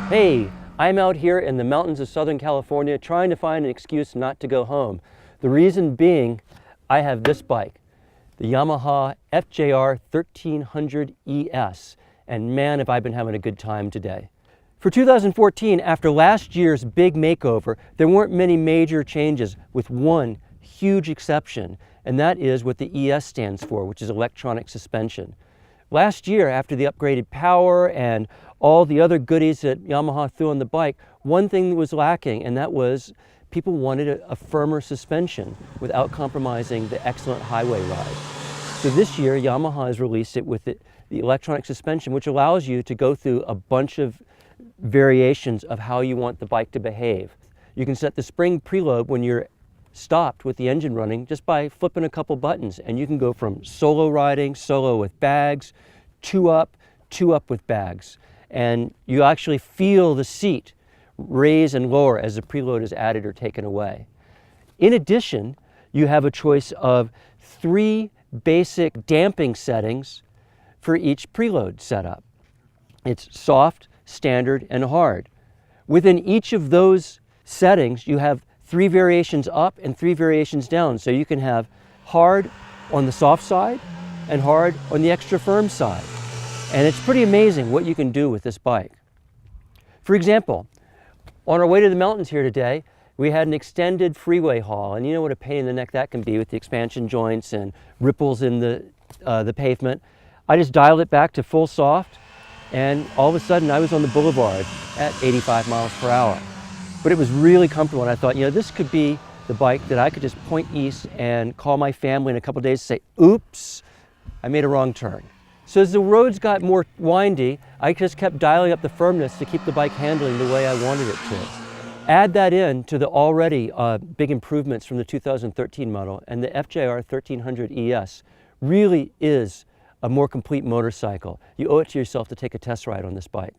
Hey, I'm out here in the mountains of Southern California trying to find an excuse not to go home. The reason being, I have this bike, the Yamaha FJR 1300 ES, and man, have I been having a good time today. For 2014, after last year's big makeover, there weren't many major changes with one huge exception, and that is what the ES stands for, which is electronic suspension. Last year, after the upgraded power and all the other goodies that Yamaha threw on the bike, one thing was lacking, and that was people wanted a firmer suspension without compromising the excellent highway ride. So this year, Yamaha has released it with the electronic suspension, which allows you to go through a bunch of variations of how you want the bike to behave. You can set the spring preload when you're stopped with the engine running just by flipping a couple buttons, and you can go from solo riding, solo with bags, two up with bags, and you actually feel the seat raise and lower as the preload is added or taken away. In addition, you have a choice of 3 basic damping settings for each preload setup. It's soft, standard, and hard. Within each of those settings, you have 3 variations up and 3 variations down. So you can have hard on the soft side and hard on the extra firm side. And it's pretty amazing what you can do with this bike. For example, on our way to the mountains here today, we had an extended freeway haul, and you know what a pain in the neck that can be with the expansion joints and ripples in the pavement. I just dialed it back to full soft, and all of a sudden I was on the boulevard at 85 miles per hour. But it was really comfortable, and I thought, you know, this could be the bike that I could just point east and call my family in a couple of days and say, oops, I made a wrong turn. So as the roads got more windy, I just kept dialing up the firmness to keep the bike handling the way I wanted it to. Add that in to the already big improvements from the 2013 model, and the FJR 1300 ES really is a more complete motorcycle. You owe it to yourself to take a test ride on this bike.